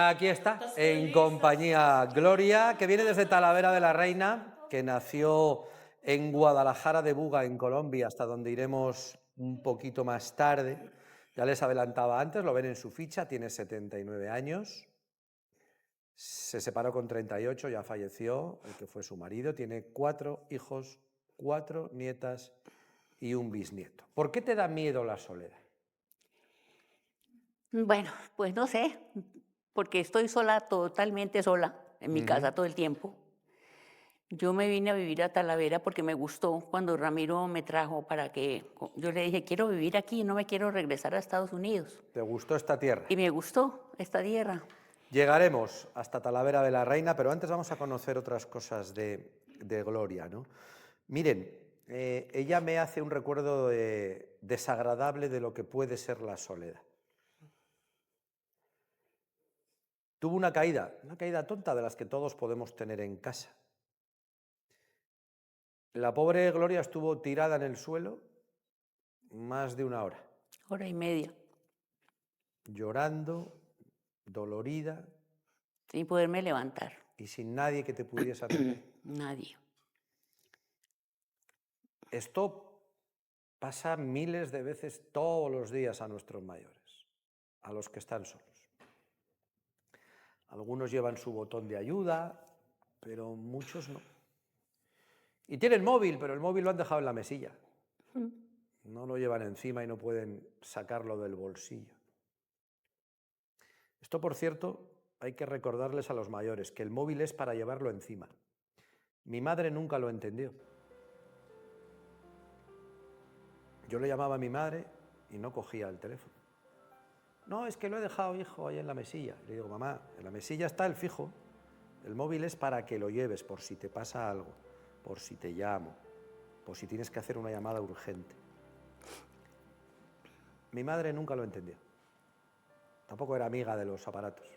Aquí está, en compañía Gloria, que viene desde Talavera de la Reina, que nació en Guadalajara de Buga, en Colombia, hasta donde iremos un poquito más tarde. Ya les adelantaba antes, lo ven en su ficha, tiene 79 años, se separó con 38, ya falleció, el que fue su marido, tiene 4 hijos, 4 nietas y un bisnieto. ¿Por qué te da miedo la soledad? Bueno, pues no sé, porque estoy sola, totalmente sola, en mi casa todo el tiempo. Yo me vine a vivir a Talavera porque me gustó cuando Ramiro me trajo para que, yo le dije, quiero vivir aquí, no me quiero regresar a Estados Unidos. ¿Te gustó esta tierra? Y me gustó esta tierra. Llegaremos hasta Talavera de la Reina, pero antes vamos a conocer otras cosas de Gloria, ¿no? Miren, ella me hace un recuerdo desagradable de lo que puede ser la soledad. Tuvo una caída tonta de las que todos podemos tener en casa. La pobre Gloria estuvo tirada en el suelo más de 1 hora, Hora y media, llorando, dolorida sin poderme levantar. y sin nadie que te pudiese atender. Nadie. Esto pasa miles de veces todos los días a nuestros mayores, a los que están solos. Algunos llevan su botón de ayuda, pero muchos no. Y tienen móvil, pero el móvil lo han dejado en la mesilla. No lo llevan encima y no pueden sacarlo del bolsillo. Esto, por cierto, hay que recordarles a los mayores, que el móvil es para llevarlo encima. Mi madre nunca lo entendió. Yo le llamaba a mi madre y no cogía el teléfono. No, es que lo he dejado, hijo, ahí en la mesilla. Le digo, mamá, en la mesilla está el fijo. El móvil es para que lo lleves por si te pasa algo, por si te llamo, por si tienes que hacer una llamada urgente. Mi madre nunca lo entendió. Tampoco era amiga de los aparatos.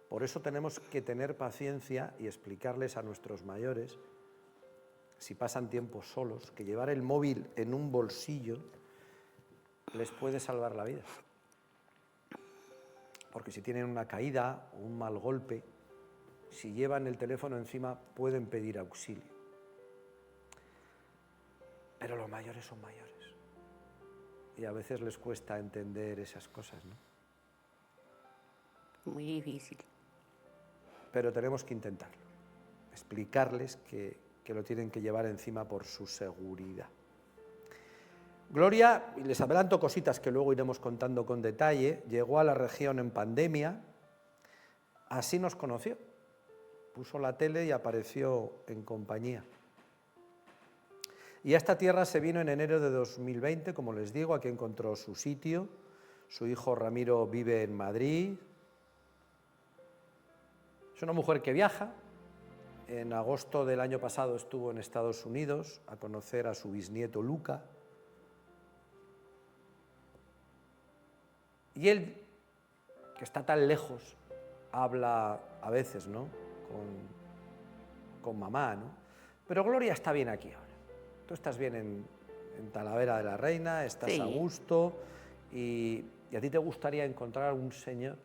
Por eso tenemos que tener paciencia y explicarles a nuestros mayores, si pasan tiempo solos, que llevar el móvil en un bolsillo les puede salvar la vida. Porque si tienen una caída o un mal golpe, si llevan el teléfono encima pueden pedir auxilio. Pero los mayores son mayores. Y a veces les cuesta entender esas cosas, ¿no? Muy difícil. Pero tenemos que intentarlo. Explicarles que lo tienen que llevar encima por su seguridad. Gloria, y les adelanto cositas que luego iremos contando con detalle, llegó a la región en pandemia, así nos conoció. Puso la tele y apareció en compañía. Y a esta tierra se vino en enero de 2020, como les digo, aquí encontró su sitio. Su hijo Ramiro vive en Madrid. Es una mujer que viaja. En agosto del año pasado estuvo en Estados Unidos a conocer a su bisnieto Luca. Y él, que está tan lejos, habla a veces, ¿no?, con mamá, ¿no? Pero Gloria está bien aquí ahora. Tú estás bien en Talavera de la Reina, estás a gusto y a ti te gustaría encontrar un señor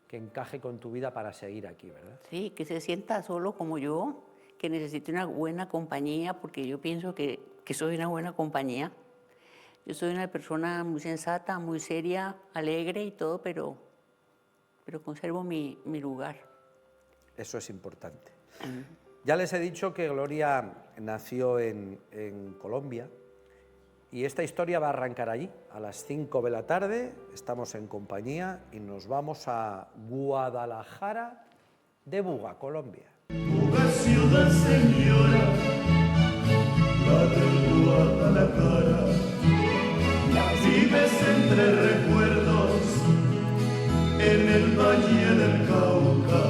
que encaje con tu vida para seguir aquí, ¿verdad? Sí, que se sienta solo como yo, que necesite una buena compañía, porque yo pienso que soy una buena compañía. Yo soy una persona muy sensata, muy seria, alegre y todo, pero conservo mi lugar. Eso es importante. Ya les he dicho que Gloria nació en Colombia y esta historia va a arrancar allí. A las 5 de la tarde estamos en compañía y nos vamos a Guadalajara de Buga, Colombia. Buga, ciudad señora, la del Guadalajara. Vives entre recuerdos en el Valle del Cauca,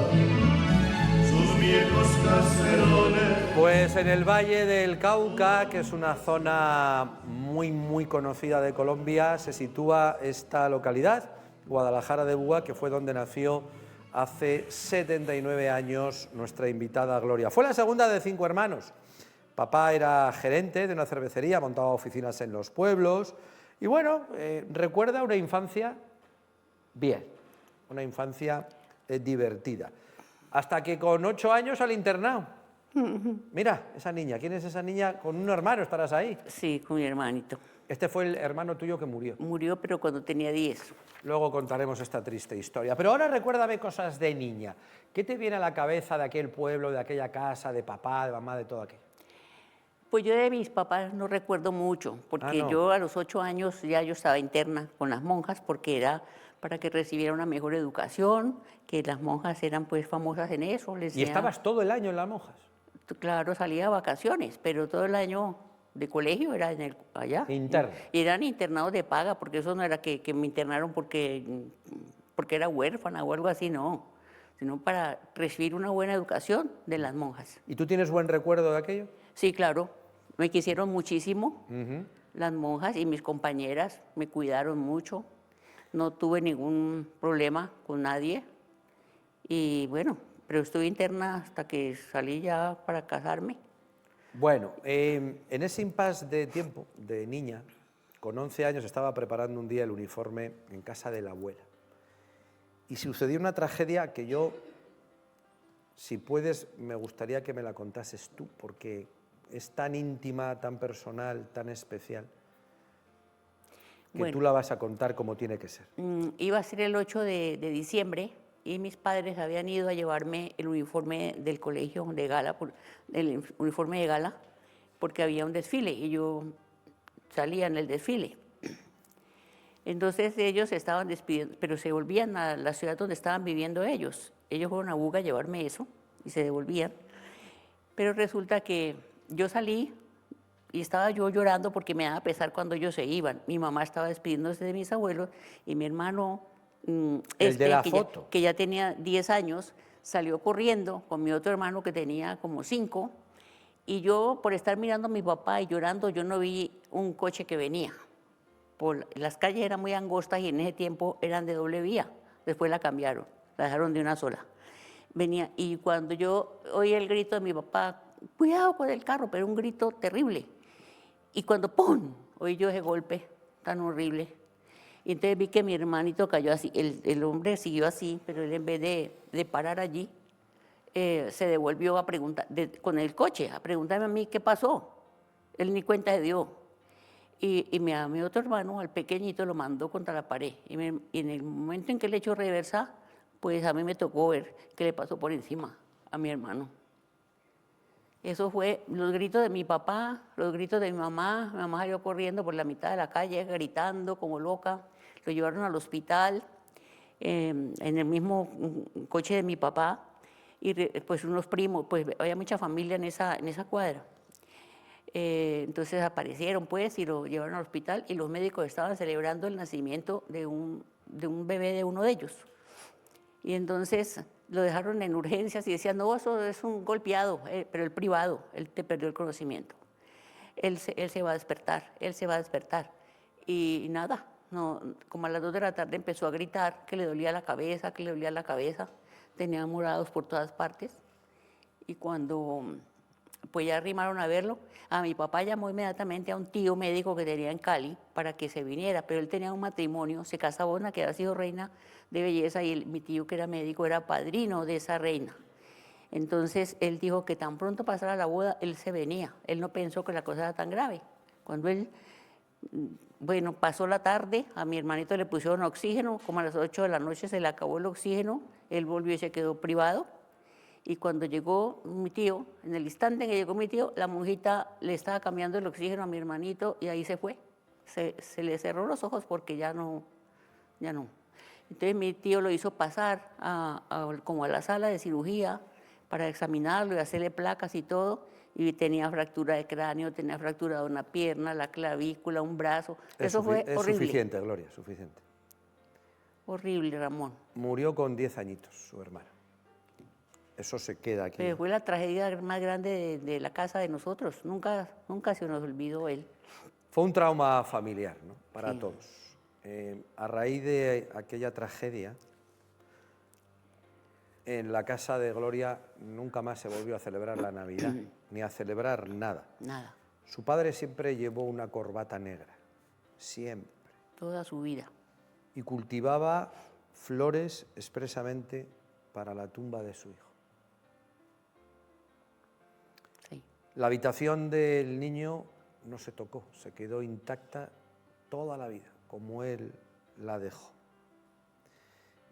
sus viejos caserones. Pues en el Valle del Cauca, que es una zona muy conocida de Colombia, se sitúa esta localidad, Guadalajara de Buga, que fue donde nació hace 79 años nuestra invitada Gloria. Fue la segunda de 5 hermanos. Papá era gerente de una cervecería, montaba oficinas en los pueblos. Y bueno, recuerda una infancia bien, una infancia divertida. Hasta que con 8 años al internado. Mira, esa niña, ¿quién es esa niña? Con un hermano estarás ahí. Sí, con mi hermanito. Este fue el hermano tuyo que murió. Murió, pero cuando tenía 10. Luego contaremos esta triste historia. Pero ahora recuérdame cosas de niña. ¿Qué te viene a la cabeza de aquel pueblo, de aquella casa, de papá, de mamá, de todo aquello? Pues yo de mis papás no recuerdo mucho, porque no. yo a los 8 años ya yo estaba interna con las monjas, porque era para que recibiera una mejor educación, que las monjas eran pues famosas en eso. Les ¿Y estabas todo el año en las monjas? Claro, salía a vacaciones, pero todo el año de colegio era allá. Interno. Y eran internados de paga, porque eso no era que me internaron porque era huérfana o algo así, no, sino para recibir una buena educación de las monjas. ¿Y tú tienes buen recuerdo de aquello? Sí, claro, me quisieron muchísimo, las monjas y mis compañeras me cuidaron mucho, no tuve ningún problema con nadie y bueno, pero estuve interna hasta que salí ya para casarme. Bueno, en ese impasse de tiempo, de niña, con 11 años estaba preparando un día el uniforme en casa de la abuela. Y sucedió una tragedia que yo, si puedes, me gustaría que me la contases tú, porque es tan íntima, tan personal, tan especial, que Bueno, tú la vas a contar como tiene que ser. Iba a ser el 8 de diciembre y mis padres habían ido a llevarme el uniforme del colegio de gala, el uniforme de gala, porque había un desfile y yo salía en el desfile. Entonces ellos se estaban despidiendo, pero se volvían a la ciudad donde estaban viviendo ellos. Ellos fueron a Buga a llevarme eso y se devolvían. Pero resulta que yo salí y estaba yo llorando porque me daba pesar cuando ellos se iban. Mi mamá estaba despidiéndose de mis abuelos y mi hermano, de la foto. que ya tenía 10 años, salió corriendo con mi otro hermano que tenía como 5. Y yo, por estar mirando a mi papá y llorando, yo no vi un coche que venía. Las calles eran muy angostas y en ese tiempo eran de doble vía. Después la cambiaron, la dejaron de una sola. Venía, y cuando yo oí el grito de mi papá, cuidado con el carro, pero un grito terrible. Y cuando ¡pum! Oí yo ese golpe tan horrible. Y entonces vi que mi hermanito cayó así. El hombre siguió así, pero él en vez de parar allí, se devolvió a preguntar, con el coche, a preguntarme a mí qué pasó. Él ni cuenta se dio. Y mi otro hermano, al pequeñito, lo mandó contra la pared. Y en el momento en que le echó reversa, pues a mí me tocó ver qué le pasó por encima a mi hermano. Eso fue los gritos de mi papá, los gritos de mi mamá. Mi mamá salió corriendo por la mitad de la calle, gritando como loca. Lo llevaron al hospital, en el mismo coche de mi papá. Y pues unos primos, pues había mucha familia en esa cuadra. Entonces aparecieron pues y lo llevaron al hospital y los médicos estaban celebrando el nacimiento de un bebé de uno de ellos. Y entonces lo dejaron en urgencias y decían, no, eso es un golpeado, pero el privado, él te perdió el conocimiento. Él se va a despertar, él se va a despertar. Y nada, no, como a las 2 de la tarde empezó a gritar que le dolía la cabeza, que le dolía la cabeza. Tenía morados por todas partes. Y cuando pues ya arrimaron a verlo, a mi papá llamó inmediatamente a un tío médico que tenía en Cali para que se viniera, pero él tenía un matrimonio, se casaba una que había sido reina de belleza y mi tío que era médico era padrino de esa reina. Entonces él dijo que tan pronto pasara la boda, él se venía. Él no pensó que la cosa era tan grave. Cuando él, bueno, pasó la tarde, a mi hermanito le pusieron oxígeno, como a las 8 de la noche se le acabó el oxígeno, él volvió y se quedó privado. Y cuando llegó mi tío, en el instante en que llegó mi tío, la monjita le estaba cambiando el oxígeno a mi hermanito y ahí se fue. Se le cerró los ojos porque ya no. Entonces mi tío lo hizo pasar como a la sala de cirugía para examinarlo y hacerle placas y todo. Y tenía fractura de cráneo, tenía fractura de una pierna, la clavícula, un brazo. Eso fue horrible. Es suficiente, Gloria, suficiente. Horrible, Ramón. Murió con 10 añitos su hermana. Eso se queda aquí. Pero fue la tragedia más grande de la casa de nosotros. Nunca se nos olvidó él. Fue un trauma familiar, ¿no? Para Sí. todos. A raíz de aquella tragedia, en la casa de Gloria nunca más se volvió a celebrar la Navidad, ni a celebrar nada. Nada. Su padre siempre llevó una corbata negra, siempre. Toda su vida. Y cultivaba flores expresamente para la tumba de su hijo. Sí. La habitación del niño no se tocó, se quedó intacta toda la vida, como él la dejó.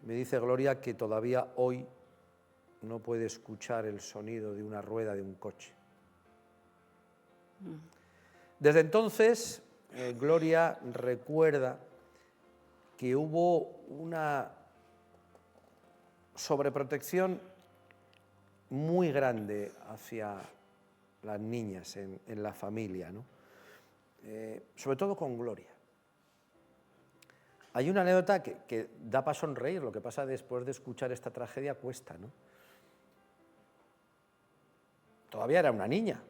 Me dice Gloria que todavía hoy no puede escuchar el sonido de una rueda de un coche. Desde entonces, Gloria recuerda que hubo una sobreprotección muy grande hacia las niñas en la familia, ¿no? Sobre todo con Gloria. Hay una anécdota que da para sonreír, lo que pasa después de escuchar esta tragedia cuesta, ¿no? Todavía era una niña,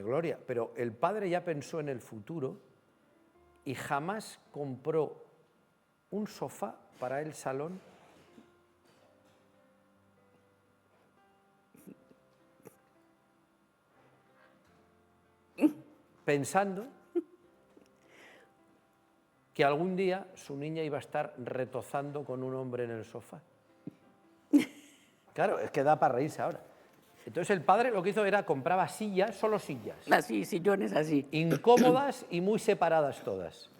Gloria, pero el padre ya pensó en el futuro y jamás compró un sofá para el salón pensando que algún día su niña iba a estar retozando con un hombre en el sofá. Claro, es que da para reírse ahora. Entonces el padre lo que hizo era compraba sillas, solo sillas. Así, sillones así. Incómodas y muy separadas todas.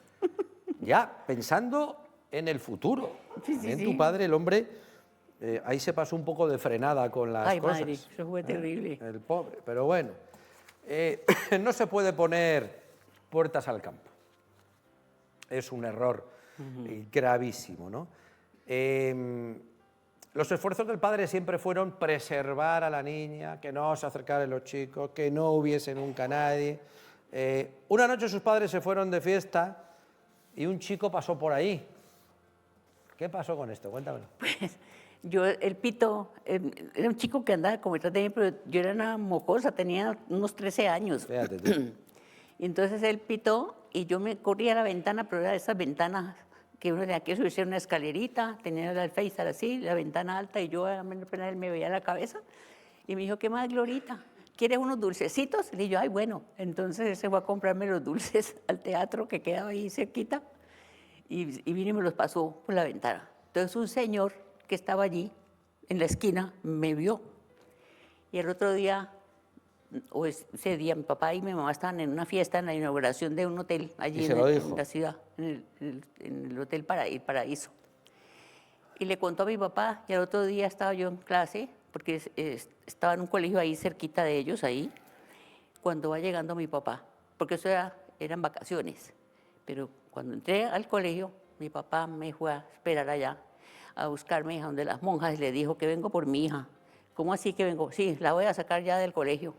Ya, pensando en el futuro. Sí, sí, En sí. tu padre, el hombre, ahí se pasó un poco de frenada con las Ay, cosas. madre, eso fue terrible. El pobre, pero bueno. No se puede poner puertas al campo. Es un error gravísimo, ¿no? Los esfuerzos del padre siempre fueron preservar a la niña, que no se acercaran los chicos, que no hubiese nunca nadie. Una noche sus padres se fueron de fiesta y un chico pasó por ahí. ¿Qué pasó con esto? Cuéntamelo. Yo, el Pito, era un chico que andaba como detrás de mí, pero yo era una mocosa, tenía unos 13 años. Fíjate tú. Y entonces él pitó y yo me corría a la ventana, pero era de esas ventanas que uno tenía que subirse a una escalerita, tenía el alféizar así, la ventana alta, y yo apenas él me veía la cabeza. Y me dijo, ¿qué más, Glorita? ¿Quieres unos dulcecitos? Y le dije yo, ay, bueno. Entonces él se fue a comprarme los dulces al teatro que quedaba ahí cerquita y vino y me los pasó por la ventana. Entonces un señor que estaba allí en la esquina me vio. Y el otro día, o ese día, mi papá y mi mamá estaban en una fiesta en la inauguración de un hotel allí en la ciudad, en el Hotel Paraíso. Y le contó a mi papá, y el otro día estaba yo en clase, porque estaba en un colegio ahí cerquita de ellos, ahí, cuando va llegando mi papá, porque eso eran vacaciones. Pero cuando entré al colegio, mi papá me fue a esperar allá, a buscarme a donde las monjas, y le dijo que vengo por mi hija. ¿Cómo así que vengo? Sí, la voy a sacar ya del colegio.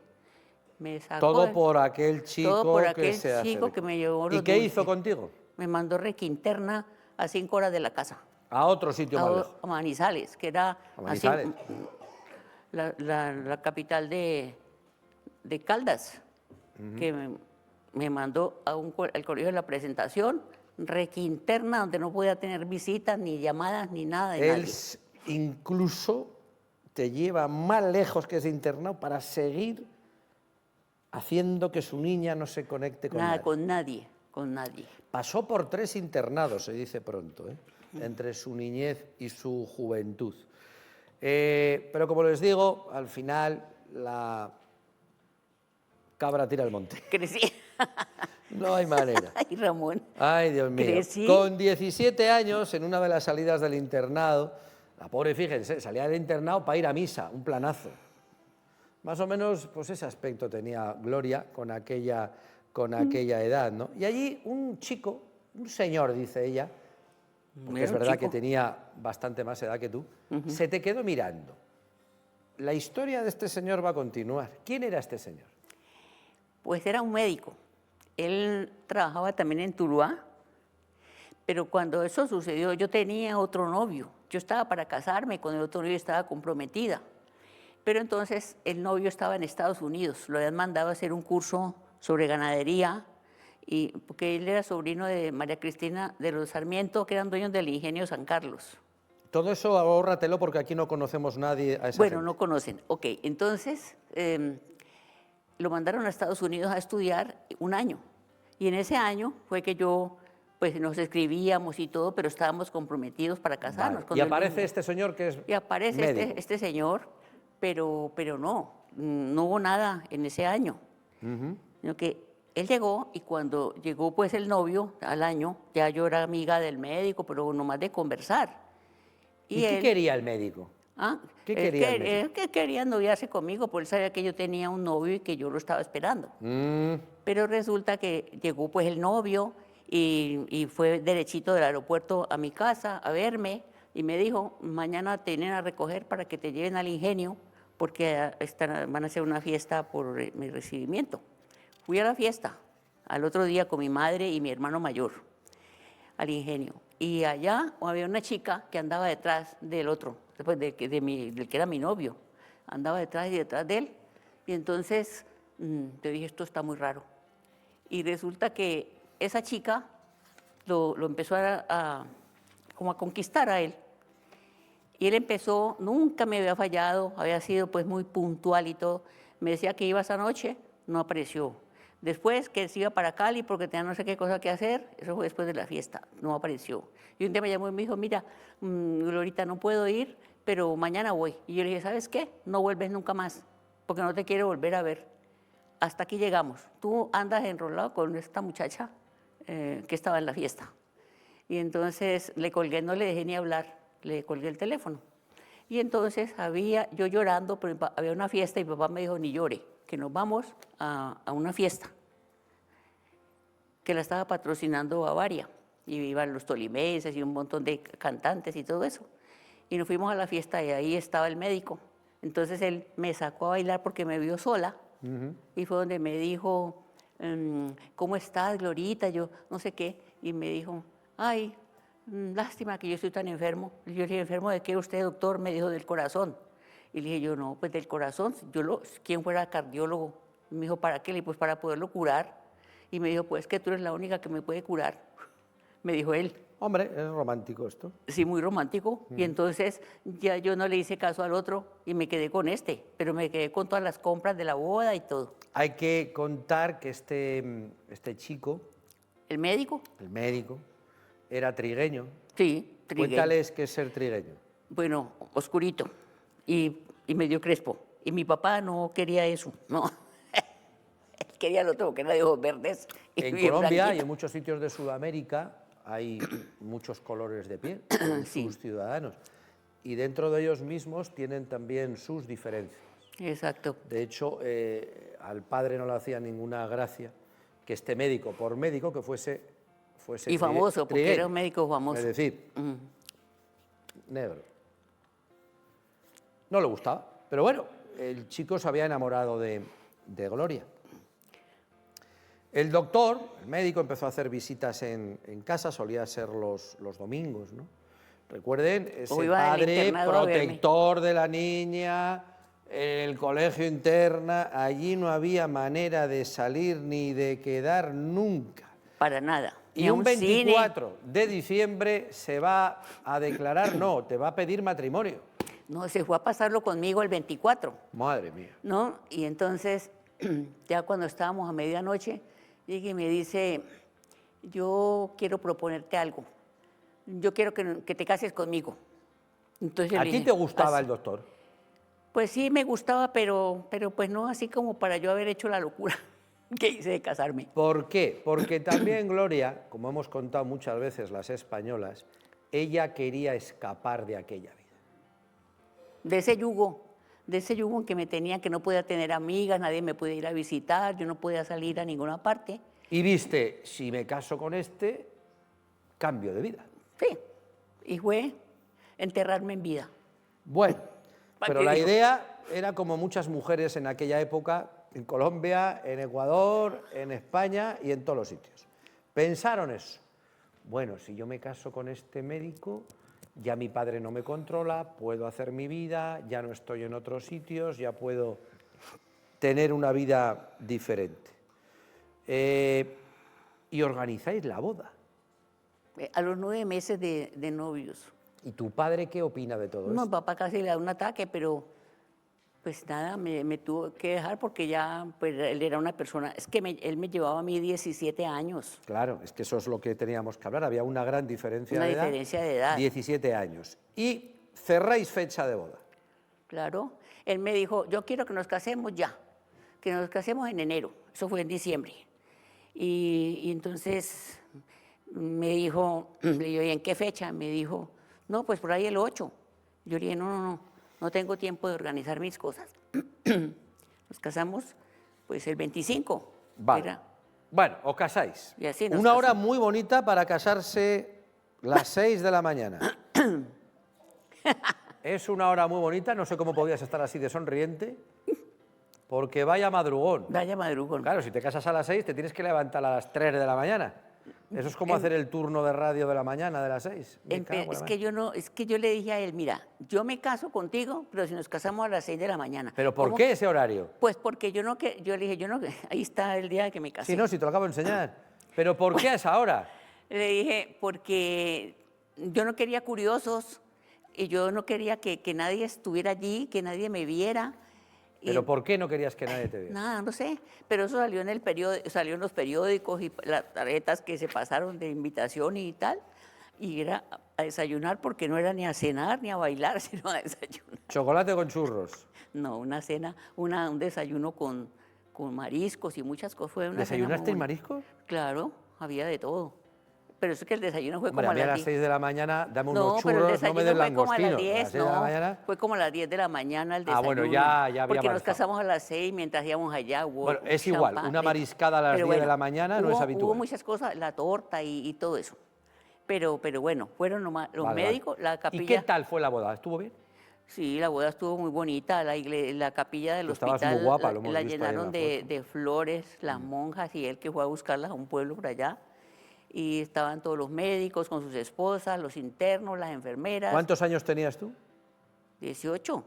Me sacó Todo por aquel chico todo por que aquel se chico acercó. que me llevó ¿Y los qué dulces. hizo contigo? Me mandó requinterna a 5 horas de la casa, A otro sitio más lejos. a Manizales, que era A Manizales. así, la capital de Caldas, que me mandó al colegio de la presentación, requinterna, donde no podía tener visitas, ni llamadas, ni nada de Él nadie. incluso te lleva más lejos que ese internado para seguir haciendo que su niña no se conecte con Nada, nadie. con nadie. Pasó por 3 internados, se dice pronto, entre su niñez y su juventud. Pero como les digo, al final la cabra tira al monte. Crecí. No hay manera. Ay, Ramón. Ay, Dios mío. Crecí. Con 17 años, en una de las salidas del internado, la pobre, fíjense, salía del internado para ir a misa, un planazo. Más o menos, pues ese aspecto tenía Gloria con aquella edad, ¿no? Y allí un chico, un señor, dice ella, porque Era es un verdad que chico. tenía bastante más edad que tú, se te quedó mirando. La historia de este señor va a continuar. ¿Quién era este señor? Pues era un médico. Él trabajaba también en Tuluá, pero cuando eso sucedió yo tenía otro novio. Yo estaba para casarme, con el otro novio estaba comprometida. Pero entonces el novio estaba en Estados Unidos, lo habían mandado a hacer un curso sobre ganadería, porque él era sobrino de María Cristina de los Sarmiento, que eran dueños del ingenio San Carlos. Todo eso ahórratelo porque aquí no conocemos nadie a esa Bueno, gente. no conocen. Ok, entonces lo mandaron a Estados Unidos a estudiar un año. Y en ese año fue que yo pues nos escribíamos y todo, pero estábamos comprometidos para casarnos. Vale. Y cuando él aparece venía. este señor que es Y aparece médico. este señor, pero no hubo nada en ese año. Sino que él llegó y cuando llegó pues el novio al año, ya yo era amiga del médico, pero nomás de conversar. ¿Y qué él, quería el médico? ¿Qué quería el médico? Él que quería noviarse conmigo, porque él sabía que yo tenía un novio y que yo lo estaba esperando. Pero resulta que llegó pues el novio y fue derechito del aeropuerto a mi casa a verme y me dijo, mañana te vienen a recoger para que te lleven al Ingenio porque van a hacer una fiesta por mi recibimiento. Fui a la fiesta al otro día con mi madre y mi hermano mayor al Ingenio. Y allá había una chica que andaba detrás del otro, después del que era mi novio. Andaba detrás de él. Y entonces yo dije, esto está muy raro. Y resulta que esa chica lo empezó como a conquistar a él. Y él empezó, nunca me había fallado, había sido pues muy puntual y todo. Me decía que iba esa noche, no apareció. Después que se iba para Cali porque tenía no sé qué cosa que hacer, eso fue después de la fiesta, no apareció. Y un día me llamó y me dijo, mira, Glorita, no puedo ir, pero mañana voy. Y yo le dije, ¿sabes qué? No vuelves nunca más, porque no te quiero volver a ver. Hasta aquí llegamos. Tú andas enrolado con esta muchacha que estaba en la fiesta. Y entonces le colgué, no le dejé ni hablar, le colgué el teléfono. Y entonces yo llorando, pero había una fiesta y mi papá me dijo, ni llore, que nos vamos a una fiesta que la estaba patrocinando Bavaria. Y iban los tolimenses y un montón de cantantes y todo eso. Y nos fuimos a la fiesta y ahí estaba el médico. Entonces él me sacó a bailar porque me vio sola. Y fue donde me dijo, ¿cómo estás, Glorita? Yo no sé qué. Y me dijo, ay, lástima que yo estoy tan enfermo. Y yo le dije, ¿enfermo de qué usted, doctor? Me dijo, del corazón. Y le dije yo, no, pues del corazón. ¿Quién fuera cardiólogo? Y me dijo, ¿para qué? Le dije, pues para poderlo curar. Y me dijo, pues que tú eres la única que me puede curar. Me dijo él. Hombre, es romántico esto. Sí, muy romántico. Y entonces ya yo no le hice caso al otro y me quedé con pero me quedé con todas las compras de la boda y todo. Hay que contar que este chico, ¿El médico? el médico, era trigueño. Sí, trigueño. Cuéntales qué es ser trigueño. Bueno, oscurito y medio crespo. Y mi papá no quería eso, no. Él quería lo otro, que era de ojos verdes. En bien Colombia y blanquito. en muchos sitios de Sudamérica hay muchos colores de piel en Sí. sus ciudadanos. Y dentro de ellos mismos tienen también sus diferencias. Exacto. De hecho, al padre no le hacía ninguna gracia que este médico, por médico que fuese Y famoso, porque trigueño. era un médico famoso. Es decir, negro. No le gustaba, pero bueno, el chico se había enamorado de Gloria. El doctor, el médico, empezó a hacer visitas en casa, solía ser los domingos, ¿no? Recuerden, ese O iba al padre internado a verme. protector de la niña, el colegio interna, allí no había manera de salir ni de quedar nunca. Para nada. Ni Y a un cine. 24 de diciembre se va a declarar, no, te va a pedir matrimonio. No, se fue a pasarlo conmigo el 24. Madre mía. ¿No? Y entonces, ya cuando estábamos a medianoche, llega y me dice, yo quiero proponerte algo. Yo quiero que te cases conmigo. Entonces yo ¿A le ti dije, te gustaba "Así". el doctor? Pues sí, me gustaba, pero pues no así como para yo haber hecho la locura que hice de casarme. ¿Por qué? Porque también Gloria, como hemos contado muchas veces las españolas, ella quería escapar de aquella vida. De ese yugo en que me tenía, que no podía tener amigas, nadie me podía ir a visitar, yo no podía salir a ninguna parte. Y viste, si me caso con este, cambio de vida. Sí, y fue enterrarme en vida. Bueno, ¿Para pero qué la digo? idea era como muchas mujeres en aquella época, en Colombia, en Ecuador, en España y en todos los sitios. Pensaron eso. Bueno, si yo me caso con este médico, ya mi padre no me controla, puedo hacer mi vida, ya no estoy en otros sitios, ya puedo tener una vida diferente. Y organizáis la boda. A los 9 meses de novios. ¿Y tu padre qué opina de todo No, esto? papá casi le da un ataque, pero Pues nada, me tuvo que dejar porque ya, pues él era una persona, es que él me llevaba a mí 17 años, Claro, es que eso es lo que teníamos que hablar. Había una gran diferencia una de edad. diferencia de edad. 17 años. Y cerráis fecha de boda. Claro, él me dijo, yo quiero que nos casemos ya, que nos casemos en enero, eso fue en diciembre. Y entonces me dijo, le digo, ¿y en qué fecha? Me dijo, no, pues por ahí el 8. Yo le dije, no tengo tiempo de organizar mis cosas. Nos casamos pues el 25. Vale. Era- Bueno, os casáis. Y así nos Una hora casamos. muy bonita para casarse las 6 de la mañana. Es una hora muy bonita, no sé cómo podías estar así de sonriente, porque vaya madrugón. Vaya madrugón. Claro, si te casas a las 6, te tienes que levantar a las 3 de la mañana. Eso es como hacer el turno de radio de la mañana de las 6. Me cago en la Es madre. que yo le dije a él, mira, yo me caso contigo, pero si nos casamos a las 6 de la mañana. ¿Pero por ¿Cómo? qué ese horario? Pues porque yo le dije, ahí está el día que me casé. Si no, si te lo acabo de enseñar. ¿Pero por qué a esa hora? Le dije, porque yo no quería curiosos y yo no quería que nadie estuviera allí, que nadie me viera. Y ¿Pero por qué no querías que nadie te viera? nada, no sé, pero eso salió en el salió en los periódicos y las tarjetas que se pasaron de invitación y tal. Y era a desayunar porque no era ni a cenar ni a bailar, sino a desayunar. Chocolate con churros. No, una cena, un desayuno con mariscos y muchas cosas. Fue una cena muy ¿Desayunaste en bonita. marisco? Claro, había de todo. Pero eso es que el desayuno fue Hombre, como a mí a las 10. 6 de la mañana, dame No, unos pero el churros, no me desayuno des fue como a las langostino. 10, A las 6 de la no, mañana. fue como a las 10 de la mañana el Ah, desayuno. bueno, ya había Porque nos avanzado. casamos a las 6 mientras íbamos allá. Hubo Bueno, es igual, champán, una mariscada a las pero 10 de la mañana no es hubo habitual. muchas cosas, la torta y todo eso. Pero bueno, fueron los Vale, vale. médicos, la capilla. ¿Y qué tal fue la boda? ¿Estuvo bien? Sí, la boda estuvo muy bonita, la capilla del Tú estabas hospital muy guapa, lo hemos la visto ahí en llenaron la foto. de flores, las monjas y él que fue a buscarlas a un pueblo por allá. Y estaban todos los médicos con sus esposas, los internos, las enfermeras. ¿Cuántos años tenías tú? 18.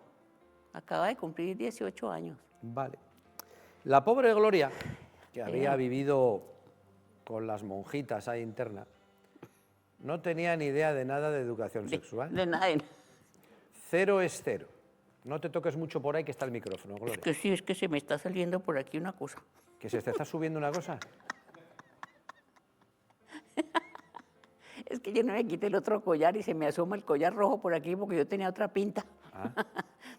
Acaba de cumplir 18 años. Vale. La pobre Gloria, que había Era- vivido con las monjitas ahí interna, no tenía ni idea de nada de educación sexual. De nada. Cero es cero. No te toques mucho por ahí que está el micrófono, Es Gloria. que sí, es que se me está saliendo por aquí una cosa. ¿Que se te está subiendo una cosa? Es que yo no me quité el otro collar y se me asoma el collar rojo por aquí porque yo tenía otra pinta.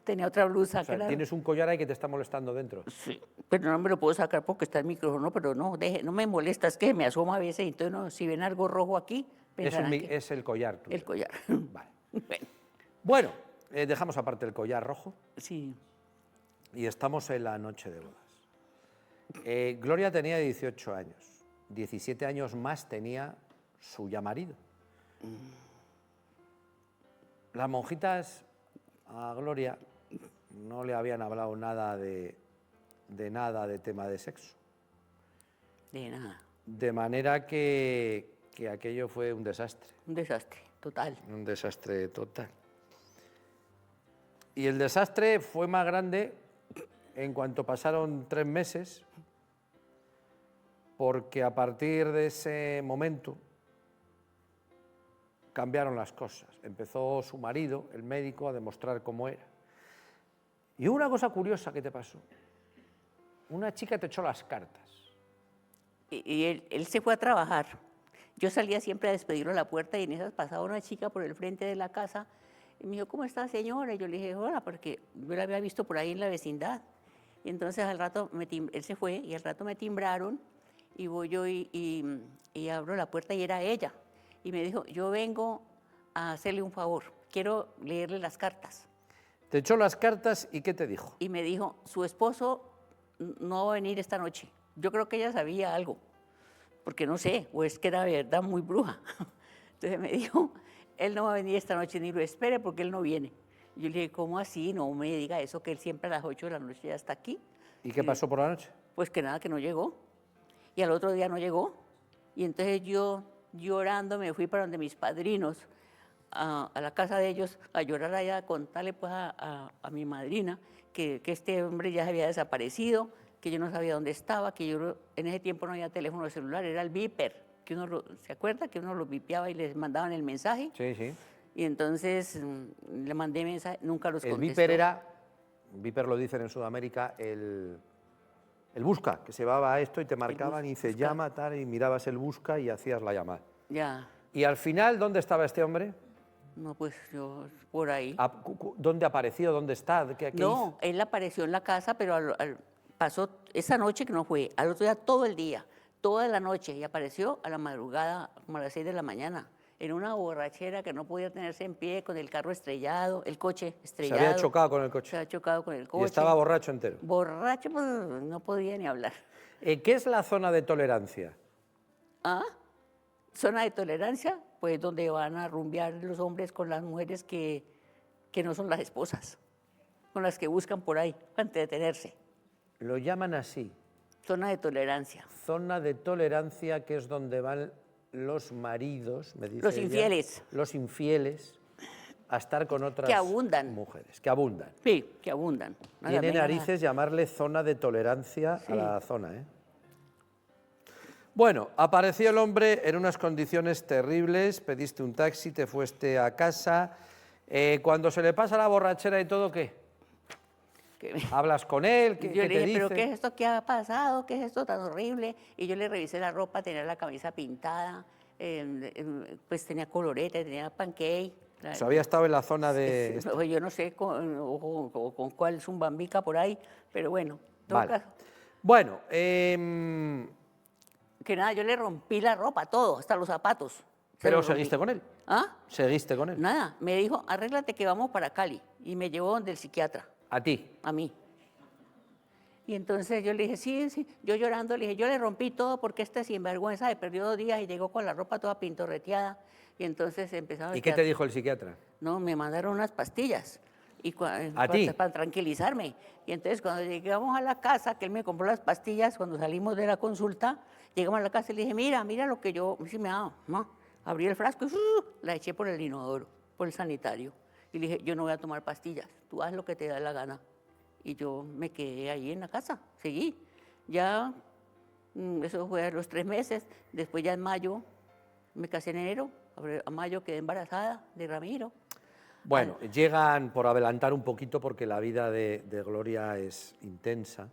Tenía otra blusa. O sea, que era- tienes un collar ahí que te está molestando dentro. Sí, pero no me lo puedo sacar porque está el micrófono, pero no, no me molesta, es que me asoma a veces y entonces no, si ven algo rojo aquí, pensarán que Es el collar tuyo. el collar. Vale. Bueno, Bueno, dejamos aparte el collar rojo sí, y estamos en la noche de bodas. Gloria tenía 18 años. 17 años más tenía su ya marido. Las monjitas a Gloria no le habían hablado nada de tema de sexo. de nada, De manera que aquello fue un desastre. un desastre, total. Un desastre total. Y el desastre fue más grande en cuanto pasaron 3 meses, porque a partir de ese momento cambiaron las cosas. Empezó su marido, el médico, a demostrar cómo era. Y hubo una cosa curiosa que te pasó. Una chica te echó las cartas. Y él se fue a trabajar. Yo salía siempre a despedirlo a la puerta y en esas pasaba una chica por el frente de la casa y me dijo, ¿cómo está, señora? Y yo le dije, hola, porque yo la había visto por ahí en la vecindad. Y entonces al rato él se fue y al rato me timbraron y voy yo y abro la puerta y era ella. Y me dijo, yo vengo a hacerle un favor, quiero leerle las cartas. Te echó las cartas y ¿qué te dijo? Y me dijo, su esposo no va a venir esta noche. Yo creo que ella sabía algo, porque no sé, o es que era verdad muy bruja. Entonces me dijo, él no va a venir esta noche, ni lo espere porque él no viene. Yo le dije, ¿cómo así? No me diga eso, que él siempre a las 8 de la noche ya está aquí. ¿Y qué pasó por la noche? Pues que nada, que no llegó. Y al otro día no llegó. Y entonces yo, llorando, me fui para donde mis padrinos, a la casa de ellos, a llorar allá, a contarle pues a mi madrina que este hombre ya se había desaparecido, que yo no sabía dónde estaba, que yo en ese tiempo no había teléfono celular, era el Viper, que uno ¿se acuerda? Que uno lo vipeaba y les mandaban el mensaje. Sí, sí. Y entonces le mandé mensaje, nunca los El contestó. Viper era Viper lo dicen en Sudamérica, el busca, que se va a esto y te marcaban y dice busca. llama, tal, y mirabas el busca y hacías la llamada. Ya, Y al final, ¿dónde estaba este hombre? no, pues yo por ahí. ¿Dónde apareció? ¿Dónde está? ¿Qué hizo? No, él apareció en la casa, pero pasó esa noche que no fue, al otro día todo el día, toda la noche, y apareció a la madrugada, como a las 6 de la mañana, en una borrachera que no podía tenerse en pie, con el carro estrellado, el coche Se estrellado. había chocado con el Se coche. había chocado con el Y coche. estaba borracho entero. Borracho, pues no podía ni hablar. ¿Qué es la zona de tolerancia? ¿Ah? Zona de tolerancia, pues donde van a rumbear los hombres con las mujeres que no son las esposas, con las que buscan por ahí para entretenerse. Lo llaman así, Zona de tolerancia. zona de tolerancia, que es donde van los maridos, me dice Los ella, infieles. los infieles, a estar con otras Que abundan. mujeres, que abundan. Sí, que abundan. Nada, Tiene venga, narices llamarle zona de tolerancia Sí. a la zona, ¿eh? Bueno, apareció el hombre en unas condiciones terribles, pediste un taxi, te fuiste a casa. Cuando se le pasa la borrachera y todo, ¿qué? que- ¿Hablas con él? ¿Qué, Yo qué le te dije, ¿pero dice? qué es esto que ha pasado? ¿Qué es esto tan horrible? Y yo le revisé la ropa, tenía la camisa pintada, pues tenía colorete, tenía pancake. O sea, había estado en la zona de... Pues yo no sé con cuál zumbambica por ahí, pero bueno, en todo Vale. caso, Bueno, que nada, yo le rompí la ropa, todo, hasta los zapatos. Se pero los rompí. seguiste con él. ¿Ah? Seguiste con él. Nada, me dijo, arréglate que vamos para Cali. Y me llevó donde el psiquiatra, A ti. a mí. Y entonces yo le dije, sí, sí, yo llorando, le dije, yo le rompí todo porque este sinvergüenza se perdió 2 días y llegó con la ropa toda pintorreteada. Y entonces empezaron ¿Y qué te dijo el psiquiatra? No, me mandaron unas pastillas. Y ¿A ti? para tranquilizarme. Y entonces cuando llegamos a la casa, que él me compró las pastillas, cuando salimos de la consulta, llegamos a la casa y le dije, mira lo que yo, sí me da, ma. Abrí el frasco y la eché por el inodoro, por el sanitario. Y le dije, yo no voy a tomar pastillas, tú haz lo que te da la gana. Y yo me quedé ahí en la casa, seguí. Ya, eso fue a los 3 meses, después ya en mayo, me casé en enero, a mayo quedé embarazada de Ramiro. Bueno, llegan, por adelantar un poquito, porque la vida de Gloria es intensa.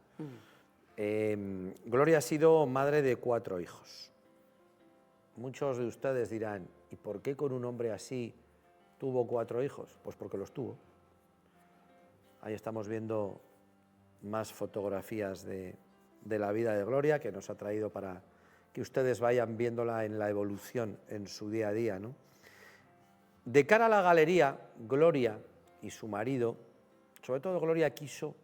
Gloria ha sido madre de 4 hijos. Muchos de ustedes dirán, ¿y por qué con un hombre así tuvo 4 hijos? Pues porque los tuvo. Ahí estamos viendo más fotografías de la vida de Gloria, que nos ha traído para que ustedes vayan viéndola en la evolución en su día a día, ¿no? De cara a la galería, Gloria y su marido, sobre todo Gloria, quiso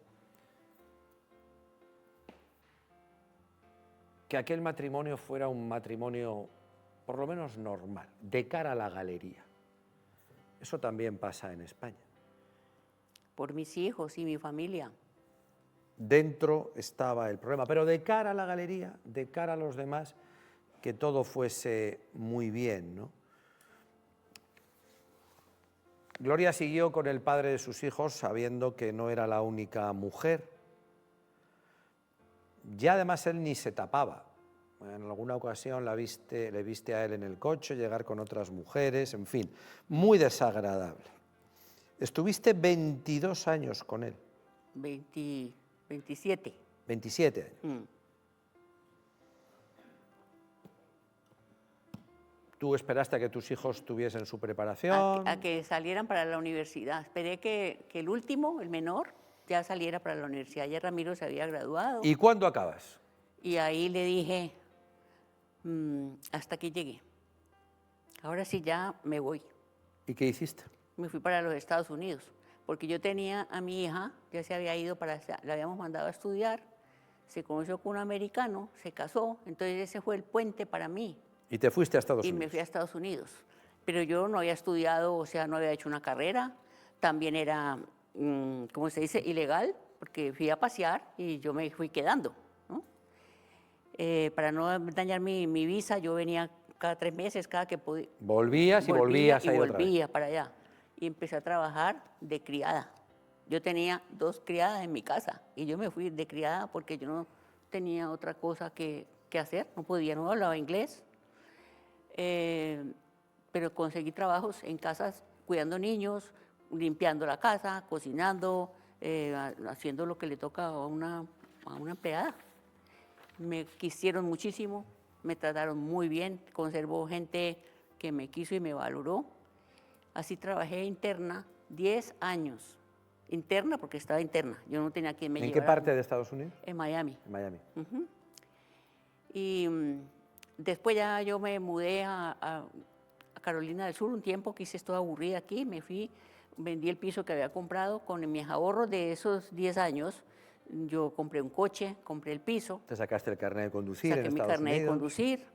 que aquel matrimonio fuera un matrimonio por lo menos normal, de cara a la galería. Eso también pasa en España. Por mis hijos y mi familia. Dentro estaba el problema, pero de cara a la galería, de cara a los demás, que todo fuese muy bien, ¿no? Gloria siguió con el padre de sus hijos sabiendo que no era la única mujer. Ya además él ni se tapaba. En alguna ocasión le viste a él en el coche, llegar con otras mujeres, en fin, muy desagradable. Estuviste 22 años con él. 27. 27 años. ¿Tú esperaste a que tus hijos tuviesen su preparación? A que salieran para la universidad. Esperé que el último, el menor, ya saliera para la universidad. Ya Ramiro se había graduado. ¿Y cuándo acabas? Y ahí le dije, hasta aquí llegué. Ahora sí ya me voy. ¿Y qué hiciste? Me fui para los Estados Unidos, porque yo tenía a mi hija, ya se había ido la habíamos mandado a estudiar, se conoció con un americano, se casó, entonces ese fue el puente para mí. ¿Y te fuiste a Estados Y Unidos? me fui a Estados Unidos. Pero yo no había estudiado, o sea, no había hecho una carrera, también era, ¿cómo se dice?, ilegal, porque fui a pasear y yo me fui quedando, ¿no? Para no dañar mi visa, yo venía cada 3 meses, cada que podía. Volvías y volvías a ir otra vez. Volvía para allá. Y empecé a trabajar de criada. Yo tenía 2 criadas en mi casa y yo me fui de criada porque yo no tenía otra cosa que hacer, no podía, no hablaba inglés. Pero conseguí trabajos en casas cuidando niños, limpiando la casa, cocinando, haciendo lo que le toca a una empleada. Me quisieron muchísimo, me trataron muy bien, conservó gente que me quiso y me valoró. Así trabajé interna 10 años. Interna porque estaba interna, yo no tenía quien me ¿En llevara. qué parte de Estados Unidos? En Miami. En Miami. Y después ya yo me mudé a Carolina del Sur un tiempo, que hice estoy aburrida aquí, me fui, vendí el piso que había comprado con mis ahorros de esos 10 años. Yo compré un coche, compré el piso, Te sacaste el carnet de conducir en saqué mi Estados carnet de Unidos. conducir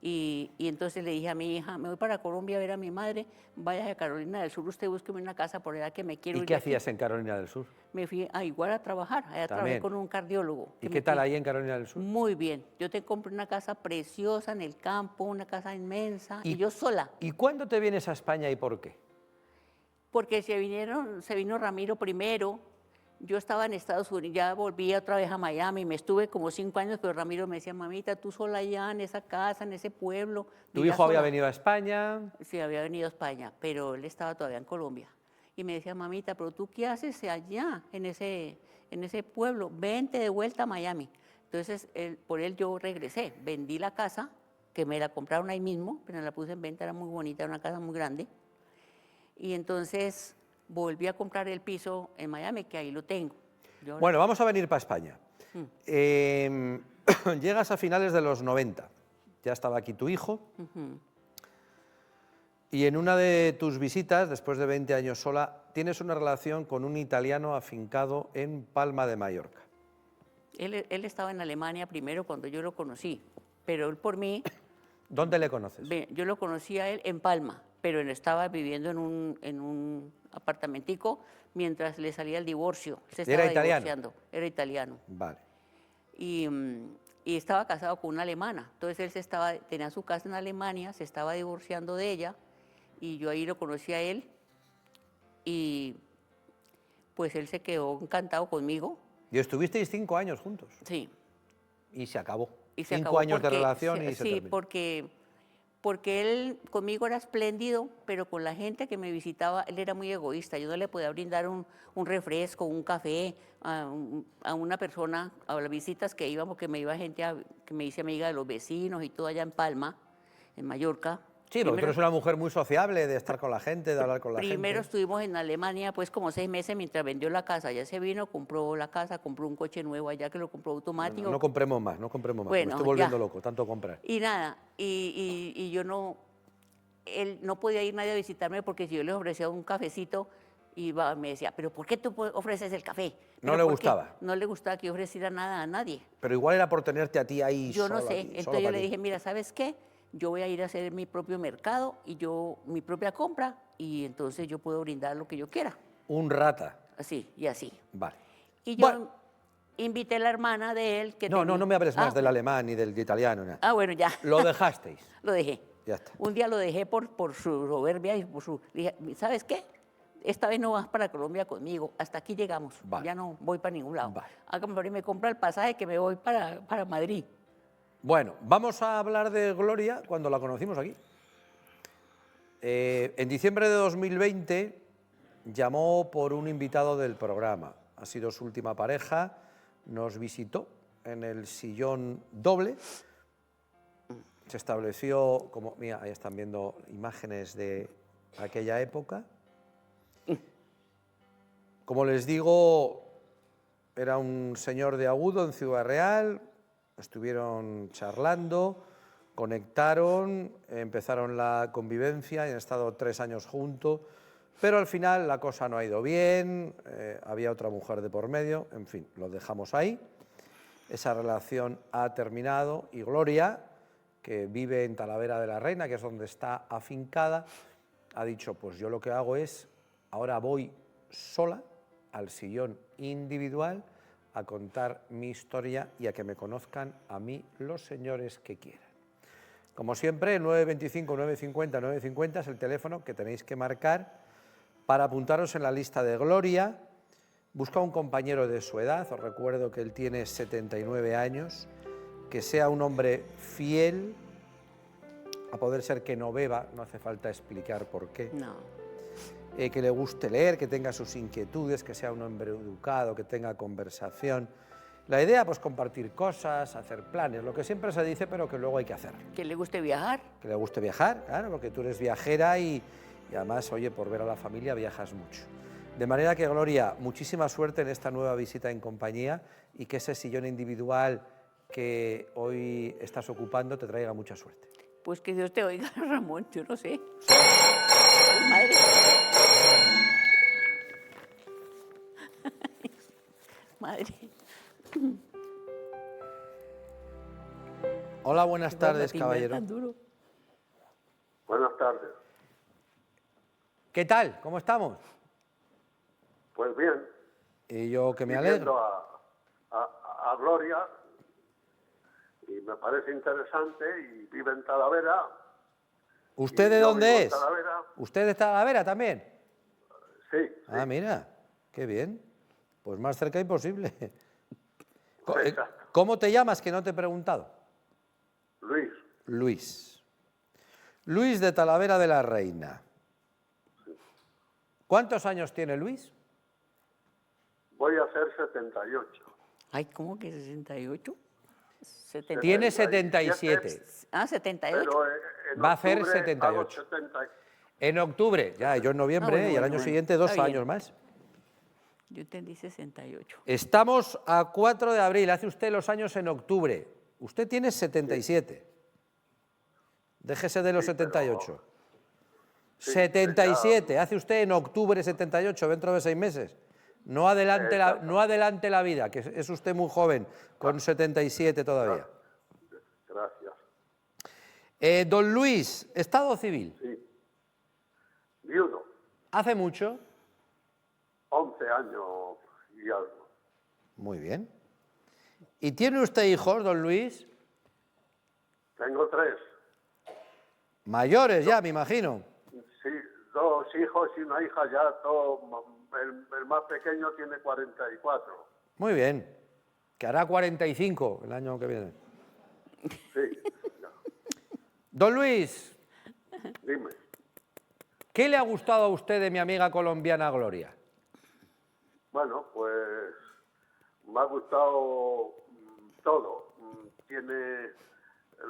y entonces le dije a mi hija, me voy para Colombia a ver a mi madre, vaya a Carolina del Sur, usted búsqueme una casa por allá que me quiero ¿Y ir qué de aquí". hacías en Carolina del Sur? Me fui igual a trabajar, allá trabajé También. con un cardiólogo. ¿Y que qué me tal fui- ahí en Carolina del Sur? Muy bien, yo te compré una casa preciosa en el campo, una casa inmensa, ¿Y- y yo sola. ¿Y cuándo te vienes a España y por qué? Porque se vino Ramiro primero, yo estaba en Estados Unidos, ya volví otra vez a Miami, me estuve como 5 años, pero Ramiro me decía, mamita, tú sola allá en esa casa, en ese pueblo. ¿Tu vivía hijo había sola". venido a España? Sí, había venido a España, pero él estaba todavía en Colombia. Y me decía, mamita, pero tú qué haces allá, en ese pueblo, vente de vuelta a Miami. Entonces, por él yo regresé, vendí la casa, que me la compraron ahí mismo, pero la puse en venta, era muy bonita, era una casa muy grande. Y entonces volví a comprar el piso en Miami, que ahí lo tengo. Yo ahora- Bueno, vamos a venir para España. Llegas a finales de los 90. Ya estaba aquí tu hijo. Y en una de tus visitas, después de 20 años sola, tienes una relación con un italiano afincado en Palma de Mallorca. Él estaba en Alemania primero cuando yo lo conocí, pero él por mí, ¿Dónde le conoces? yo lo conocí a él en Palma, pero él estaba viviendo en un apartamentico mientras le salía el divorcio. Se ¿Y era estaba italiano? divorciando, era italiano. Vale. Y estaba casado con una alemana. Entonces él tenía su casa en Alemania, se estaba divorciando de ella, y yo ahí lo conocí a él, y pues él se quedó encantado conmigo. Y estuvisteis 5 años juntos. Sí. Y se acabó. Y se 5 acabó años de porque- relación y se sí, terminó. porque él conmigo era espléndido, pero con la gente que me visitaba, él era muy egoísta. Yo no le podía brindar un refresco, un café a una persona, a las visitas que íbamos, porque me iba gente que me hice amiga de los vecinos y todo allá en Palma, en Mallorca. Sí, porque tú Primero- eres una mujer muy sociable, de estar con la gente, de hablar con la Primero gente. estuvimos en Alemania, pues como 6 meses mientras vendió la casa. Ya se vino, compró la casa, compró un coche nuevo allá que lo compró automático. No compremos más, no compremos más. Bueno, me estoy volviendo ya. loco, tanto comprar. Y nada, y yo él no podía ir nadie a visitarme porque si yo le ofrecía un cafecito, me decía, pero ¿por qué tú ofreces el café? No "¿Pero le por qué?". gustaba. No le gustaba que yo ofreciera nada a nadie. Pero igual era por tenerte a ti ahí Yo no sola, sé, aquí, solo entonces yo para le ti. dije, mira, ¿sabes qué? Yo voy a ir a hacer mi propio mercado y mi propia compra, y entonces yo puedo brindar lo que yo quiera. Un rata. Así y así. Vale. Y yo Bueno. invité a la hermana de él que No, tenía- no me hables más Ah, del alemán ni del italiano. Nada. bueno, ya. Lo dejasteis. Lo dejé. Ya está. Un día lo dejé por su soberbia y por su... Dije, ¿sabes qué? Esta vez no vas para Colombia conmigo. Hasta aquí llegamos. Vale. Ya no voy para ningún lado. Vale. Hágame me compra el pasaje que me voy para Madrid. Bueno, vamos a hablar de Gloria cuando la conocimos aquí. En diciembre de 2020 llamó por un invitado del programa. Ha sido su última pareja. Nos visitó en el sillón doble. Se estableció como... Mira, ahí están viendo imágenes de aquella época. Como les digo, era un señor de Agudo en Ciudad Real. Estuvieron charlando, conectaron, empezaron la convivencia y han estado 3 años juntos, pero al final la cosa no ha ido bien, había otra mujer de por medio, en fin, lo dejamos ahí. Esa relación ha terminado y Gloria, que vive en Talavera de la Reina, que es donde está afincada, ha dicho, pues yo lo que hago es, ahora voy sola al sillón individual a contar mi historia y a que me conozcan a mí los señores que quieran. Como siempre, 925 950 950 es el teléfono que tenéis que marcar para apuntaros en la lista de Gloria. Busca un compañero de su edad, os recuerdo que él tiene 79 años, que sea un hombre fiel, a poder ser que no beba, no hace falta explicar por qué, No. que le guste leer, que tenga sus inquietudes, que sea un hombre educado, que tenga conversación. La idea, pues compartir cosas, hacer planes, lo que siempre se dice, pero que luego hay que hacer. Que le guste viajar. Que le guste viajar, claro, porque tú eres viajera y además, oye, por ver a la familia viajas mucho. De manera que, Gloria, muchísima suerte en esta nueva visita en compañía y que ese sillón individual que hoy estás ocupando te traiga mucha suerte. Pues que Dios te oiga, Ramón, yo no sé. Ay, madre. Madre. Hola, buenas tardes, caballero. Tan duro. Buenas tardes. ¿Qué tal? ¿Cómo estamos? Pues bien. Y yo que me Viendo alegro. a Gloria y me parece interesante y vive en Talavera. ¿Usted Y de yo dónde vivo en es? Talavera. ¿Usted de Talavera también? Sí, Ah, mira, qué bien. Pues más cerca imposible. Exacto. ¿Cómo te llamas, que no te he preguntado? Luis, Luis. Luis de Talavera de la Reina. ¿Cuántos años tiene Luis? voy a hacer 78. Ay, ¿cómo que 68? Tiene 77. 77. Ah, 78. Pero en Va a hacer octubre 78. hago 70. En octubre, ya, yo en noviembre, bueno, y el bueno, año bueno. siguiente 2 Está bien. años más. Yo entendí 68. Estamos a 4 de abril, hace usted los años en octubre. Usted tiene 77. Déjese de los Sí, pero- 78. Sí, 77, hace usted en octubre 78, dentro de 6 meses. No adelante, no adelante la vida, que es usted muy joven, con 77 todavía. Gracias. Don Luis, Estado civil, Sí. Viudo, ¿hace mucho? 11 años y algo. Muy bien. ¿Y tiene usted hijos, don Luis? Tengo 3. Mayores ya, me imagino. Sí, 2 hijos y una hija ya, todo, el más pequeño tiene 44. Muy bien. Que hará 45 el año que viene. Sí, ya. Don Luis, Dime. ¿qué le ha gustado a usted de mi amiga colombiana Gloria? Bueno, pues me ha gustado todo. Tiene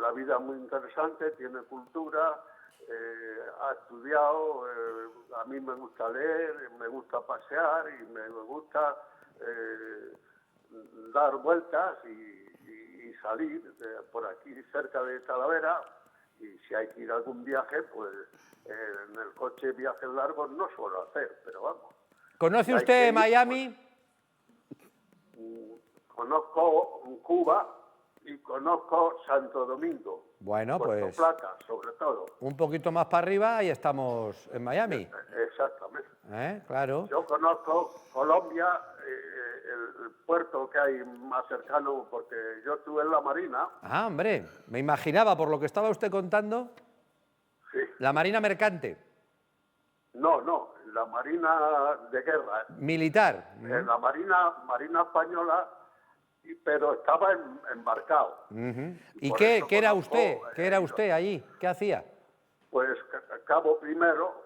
la vida muy interesante, tiene cultura, ha estudiado, a mí me gusta leer, me gusta pasear y me gusta dar vueltas y salir por aquí cerca de Talavera, y si hay que ir a algún viaje, pues en el coche viajes largos no suelo hacer, pero vamos. ¿Conoce Hay que usted ir, Miami? Conozco Cuba y conozco Santo Domingo. Bueno, Puerto pues Plata, sobre todo. un poquito más para arriba y estamos en Miami. Exactamente. Claro. Yo conozco Colombia, el puerto que hay más cercano, porque yo estuve en la Marina. Ah, hombre, me imaginaba por lo que estaba usted contando, Sí. la Marina Mercante, No, la Marina de guerra. militar. La Marina española, pero estaba embarcado. ¿Y Por qué eso era conozco, usted? ¿Qué era usted allí? ¿Qué hacía? Pues cabo primero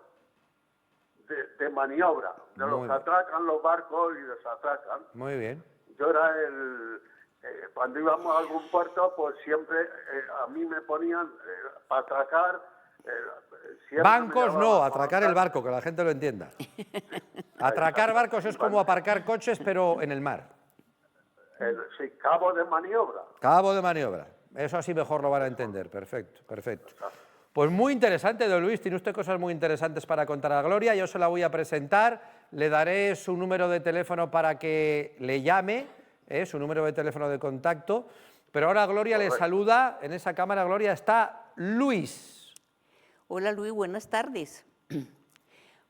de maniobra, de Muy los bien. que atracan los barcos y desatracan. Muy bien. Yo era cuando íbamos a algún puerto, pues siempre a mí me ponían para atracar. Siempre Bancos me no, llevaban atracar por el barco, que la gente lo entienda. Atracar barcos es como aparcar coches, pero en el mar. sí, cabo de maniobra. Cabo de maniobra. Eso así mejor lo van a entender. Perfecto, perfecto. Pues muy interesante, don Luis. Tiene usted cosas muy interesantes para contar a Gloria. Yo se la voy a presentar. Le daré su número de teléfono para que le llame, su número de teléfono de contacto. Pero ahora Gloria le saluda. En esa cámara, Gloria, está Luis. Hola Luis, buenas tardes.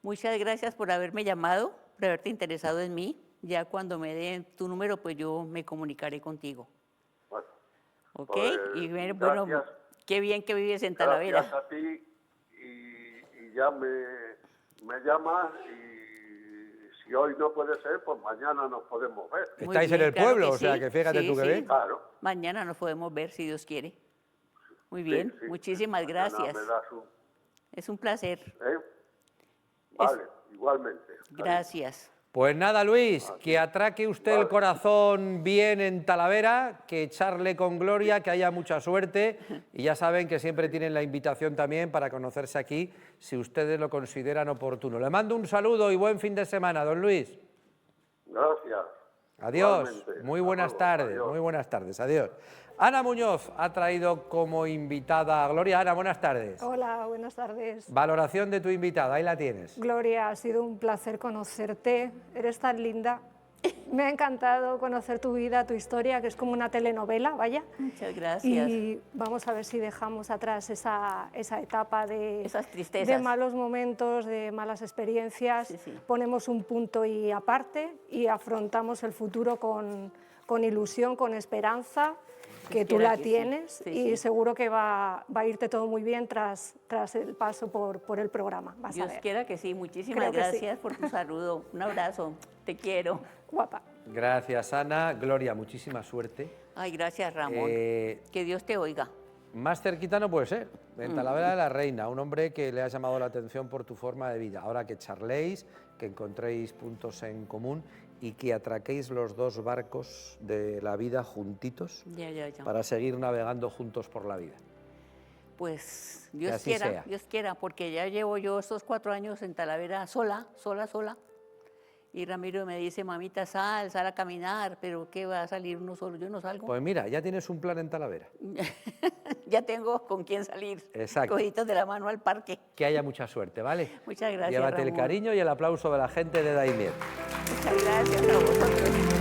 Muchas gracias por haberme llamado, por haberte interesado en mí. Ya cuando me den tu número, pues yo me comunicaré contigo. Bueno, ¿Ok? pues, Y bueno, gracias. qué bien que vives en Talavera. Gracias a ti y ya me llamas, y si hoy no puede ser, pues mañana nos podemos ver. Muy Estáis en bien, el claro pueblo, que o sea sí. que fíjate Sí, tú que sí. bien. Claro. Mañana nos podemos ver, si Dios quiere. Muy Sí, bien, sí. muchísimas Mañana gracias. me das Es un placer. Vale. igualmente. Gracias. Pues nada, Luis, que atraque usted el corazón bien en Talavera, que charle con Gloria, que haya mucha suerte. Y ya saben que siempre tienen la invitación también para conocerse aquí, si ustedes lo consideran oportuno. Le mando un saludo y buen fin de semana, don Luis. Gracias. Adiós, Igualmente. muy buenas Hasta luego. tardes, Adiós. muy buenas tardes, adiós. Ana Muñoz ha traído como invitada a Gloria. Ana, buenas tardes. Hola, buenas tardes. Valoración de tu invitada, ahí la tienes. Gloria, ha sido un placer conocerte. Eres tan linda. Me ha encantado conocer tu vida, tu historia, que es como una telenovela, vaya. Muchas gracias. Y vamos a ver si dejamos atrás esa etapa de, Esas tristezas. de malos momentos, de malas experiencias. Sí, sí. Ponemos un punto y aparte y afrontamos el futuro con ilusión, con esperanza, que tú quiera la que sí. tienes Sí, y sí. seguro que va a irte todo muy bien tras el paso por el programa. Vas a Dios ver. quiera que sí. Muchísimas Creo que sí. gracias por tu saludo. Un abrazo. Te quiero. Guapa. Gracias, Ana. Gloria, muchísima suerte. Ay, gracias, Ramón. Que Dios te oiga. Más cerquita no puede ser. En Talavera de la Reina, un hombre que le ha llamado la atención por tu forma de vida. Ahora que charléis, que encontréis puntos en común y que atraquéis los dos barcos de la vida juntitos Ya. para seguir navegando juntos por la vida. Pues Que Dios así sea. quiera, Dios quiera, porque ya llevo yo estos 4 años en Talavera sola. Y Ramiro me dice, mamita, sal a caminar, pero ¿qué va a salir uno solo? Yo no salgo. Pues mira, ya tienes un plan en Talavera. Ya tengo con quién salir. Exacto. Cogiditos de la mano al parque. Que haya mucha suerte, ¿vale? Muchas gracias, Llévate el Ramón. cariño y el aplauso de la gente de Daimiel. Muchas gracias a vosotros.